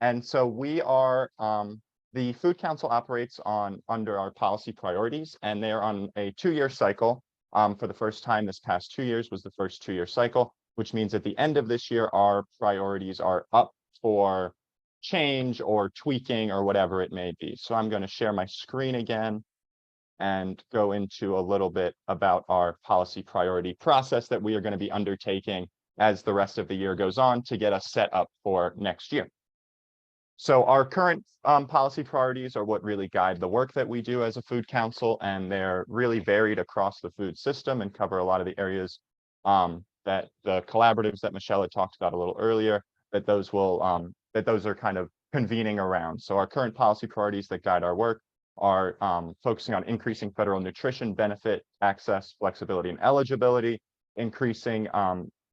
And so we are, the Food Council operates under our policy priorities, and they're on a 2-year cycle. For the first time, this past 2 years was the first 2-year cycle, which means at the end of this year, our priorities are up for change or tweaking or whatever it may be. So I'm going to share my screen again and go into a little bit about our policy priority process that we are going to be undertaking as the rest of the year goes on to get us set up for next year. So our current policy priorities are what really guide the work that we do as a food council, and they're really varied across the food system and cover a lot of the areas that the collaboratives that Michelle had talked about a little earlier, that those are kind of convening around. So our current policy priorities that guide our work are focusing on increasing federal nutrition benefit access, flexibility, and eligibility, increasing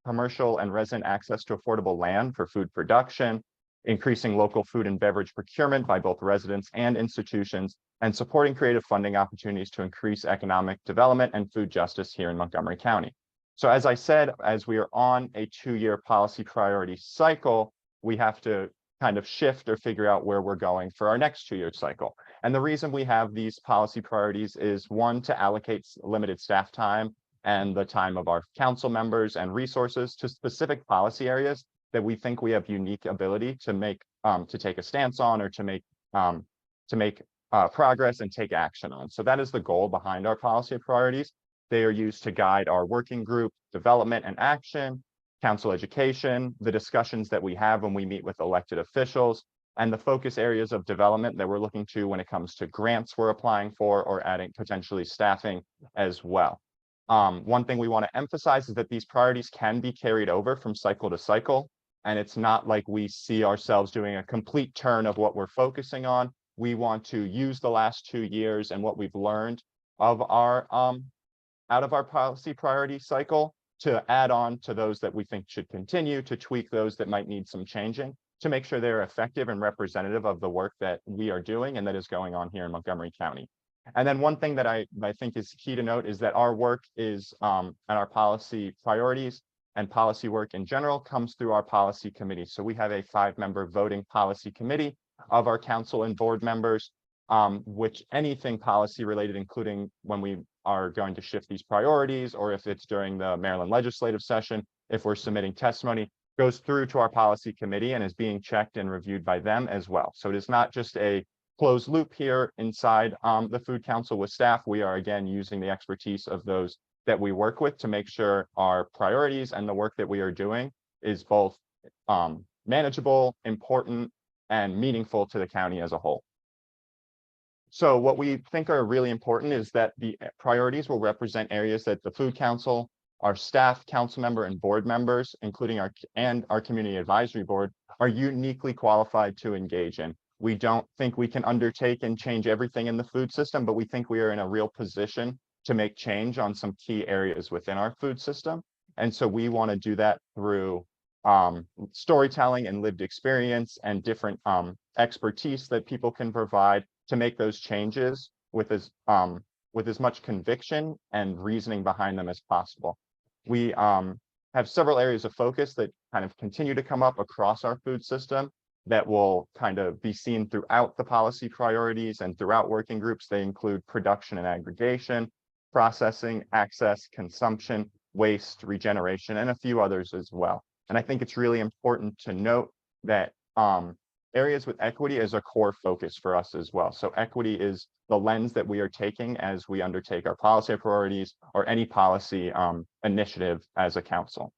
commercial and resident access to affordable land for food production, increasing local food and beverage procurement by both residents and institutions, and supporting creative funding opportunities to increase economic development and food justice here in Montgomery County. So as I said, as we are on a 2-year policy priority cycle, we have to kind of shift or figure out where we're going for our next 2-year cycle. And the reason we have these policy priorities is, one, to allocate limited staff time and the time of our council members and resources to specific policy areas that we think we have unique ability to make, to take a stance on, or to make progress and take action on. So that is the goal behind our policy priorities. They are used to guide our working group development and action, council education, the discussions that we have when we meet with elected officials, and the focus areas of development that we're looking to when it comes to grants we're applying for, or adding potentially staffing as well. One thing we want to emphasize is that these priorities can be carried over from cycle to cycle. And it's not like we see ourselves doing a complete turn of what we're focusing on. We want to use the last 2 years and what we've learned of our out of our policy priority cycle to add on to those that we think should continue, to tweak those that might need some changing, to make sure they're effective and representative of the work that we are doing and that is going on here in Montgomery County. And then one thing that I think is key to note is that our work is, and our policy priorities and policy work in general comes through our policy committee. So we have a 5-member voting policy committee of our council and board members, which anything policy related, including when we are going to shift these priorities, or if it's during the Maryland legislative session, if we're submitting testimony, goes through to our policy committee and is being checked and reviewed by them as well. So it is not just a closed loop here inside the Food Council with staff. We are, again, using the expertise of those that we work with to make sure our priorities and the work that we are doing is both manageable, important, and meaningful to the county as a whole. So what we think are really important is that the priorities will represent areas that the Food Council, our staff, council member, and board members, including our community advisory board, are uniquely qualified to engage in. We don't think we can undertake and change everything in the food system, but we think we are in a real position to make change on some key areas within our food system. And so we want to do that through storytelling and lived experience and different expertise that people can provide to make those changes with as much conviction and reasoning behind them as possible. We have several areas of focus that kind of continue to come up across our food system that will kind of be seen throughout the policy priorities and throughout working groups. They include production and aggregation, processing, access, consumption, waste, regeneration, and a few others as well. And I think it's really important to note that areas with equity is a core focus for us as well. So equity is the lens that we are taking as we undertake our policy priorities or any policy initiative as a council.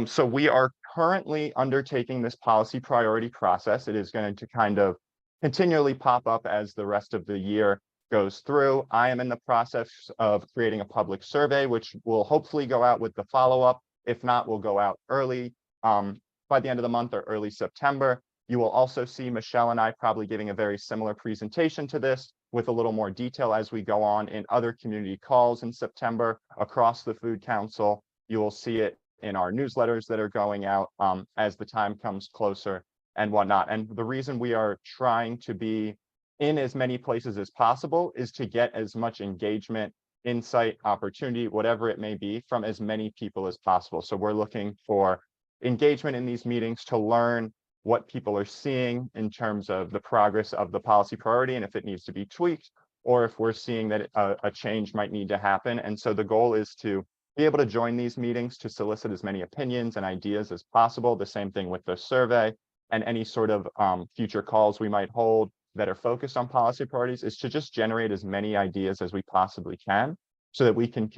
So we are currently undertaking this policy priority process. It is going to kind of continually pop up as the rest of the year goes through. I am in the process of creating a public survey, which will hopefully go out with the follow-up. If not, we'll go out early by the end of the month or early September. You will also see Michelle and I probably giving a very similar presentation to this with a little more detail as we go on in other community calls in September across the Food Council. You will see it in our newsletters that are going out as the time comes closer and whatnot. And the reason we are trying to be in as many places as possible is to get as much engagement, insight, opportunity, whatever it may be, from as many people as possible. So we're looking for engagement in these meetings to learn what people are seeing in terms of the progress of the policy priority and if it needs to be tweaked, or if we're seeing that a change might need to happen. And so the goal is to be able to join these meetings to solicit as many opinions and ideas as possible. The same thing with the survey and any sort of future calls we might hold that are focused on policy priorities, is to just generate as many ideas as we possibly can so that we can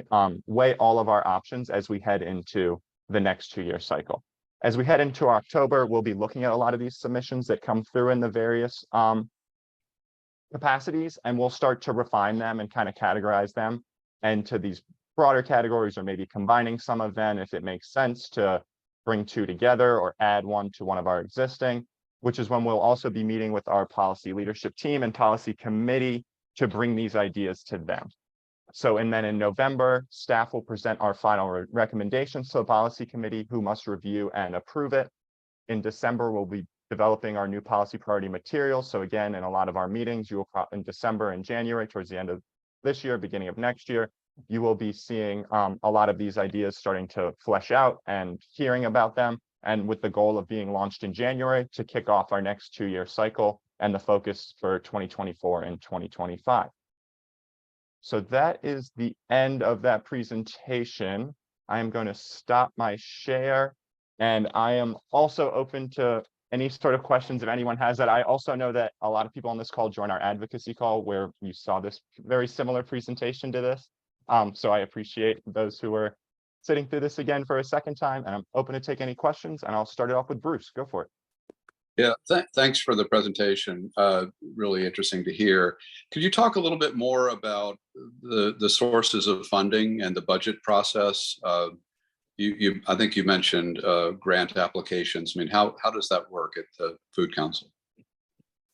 weigh all of our options as we head into the next 2-year cycle. As we head into October, we'll be looking at a lot of these submissions that come through in the various capacities, and we'll start to refine them and kind of categorize them into these broader categories, or maybe combining some of them if it makes sense to bring 2 together or add one to one of our existing, which is when we'll also be meeting with our policy leadership team and policy committee to bring these ideas to them. So, and then in November, staff will present our final recommendations to the policy committee, who must review and approve it. In December, we'll be developing our new policy priority materials. So again, in a lot of our meetings, you will in December and January, towards the end of this year, beginning of next year, you will be seeing a lot of these ideas starting to flesh out and hearing about them, and with the goal of being launched in January to kick off our next 2-year cycle and the focus for 2024 and 2025. So that is the end of that presentation. I am going to stop my share, and I am also open to any sort of questions if anyone has that. I also know that a lot of people on this call join our advocacy call where you saw this very similar presentation to this. So I appreciate those who are sitting through this again for a second time, and I'm open to take any questions, and I'll start it off with Bruce. Go for it. Yeah, thanks for the presentation. Really interesting to hear. Could you talk a little bit more about the sources of funding and the budget process? I think you mentioned grant applications. I mean, how does that work at the Food Council?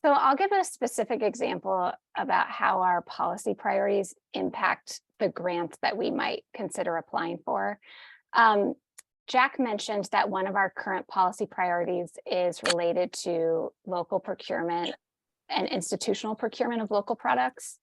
So I'll give a specific example about how our policy priorities impact the grants that we might consider applying for. Jack mentioned that one of our current policy priorities is related to local procurement and institutional procurement of local products.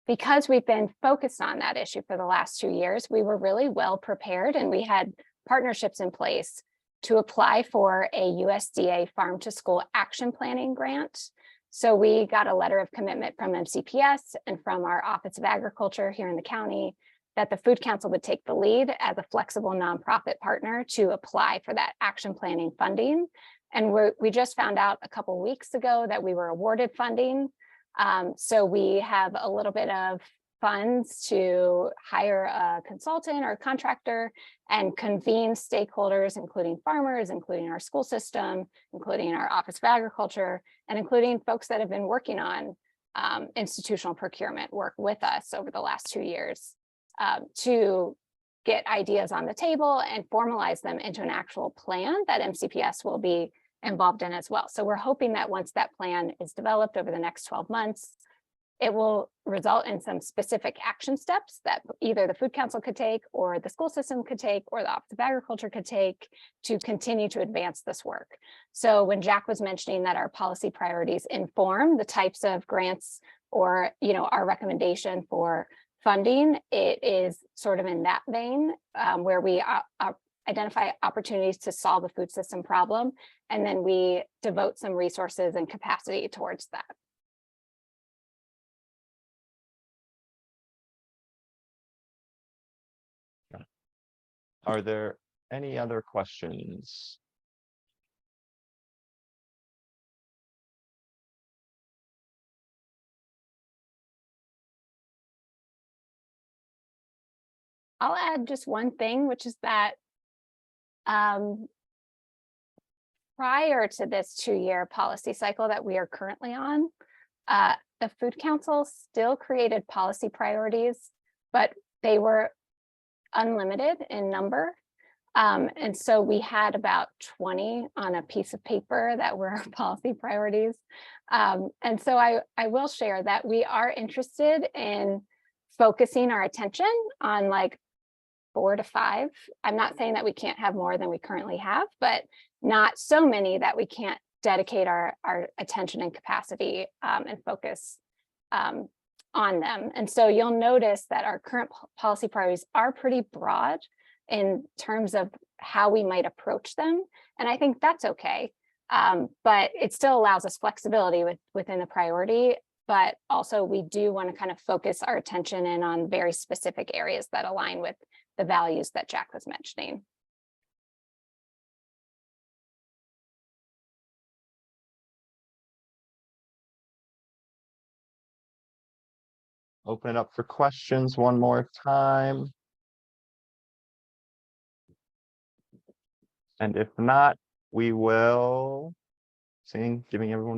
Because we've been focused on that issue for the last 2 years, we were really well prepared, and we had partnerships in place to apply for a USDA Farm to School Action Planning grant. So we got a letter of commitment from MCPS and from our Office of Agriculture here in the county that the Food Council would take the lead as a flexible nonprofit partner to apply for that action planning funding. And we just found out a couple of weeks ago that we were awarded funding. So we have a little bit of funds to hire a consultant or a contractor and convene stakeholders, including farmers, including our school system, including our Office of Agriculture, and including folks that have been working on institutional procurement work with us over the last 2 years to get ideas on the table and formalize them into an actual plan that MCPS will be involved in as well. So we're hoping that once that plan is developed over the next 12 months, it will result in some specific action steps that either the Food Council could take, or the school system could take, or the Office of Agriculture could take to continue to advance this work. So when Jack was mentioning that our policy priorities inform the types of grants or, our recommendation for funding, it is sort of in that vein where we identify opportunities to solve the food system problem, and then we devote some resources and capacity towards that. Are there any other questions? I'll add just one thing, which is that prior to this 2-year policy cycle that we are currently on, the Food Council still created policy priorities, but they were unlimited in number. And so we had about 20 on a piece of paper that were policy priorities. And so I will share that we are interested in focusing our attention on like 4 to 5. I'm not saying that we can't have more than we currently have, but not so many that we can't dedicate our attention and capacity and focus on them. And so you'll notice that our current policy priorities are pretty broad in terms of how we might approach them. And I think that's okay. But it still allows us flexibility within the priority. But also we do want to kind of focus our attention in on very specific areas that align with the values that Jack was mentioning. Open it up for questions one more time. And if not, we will giving everyone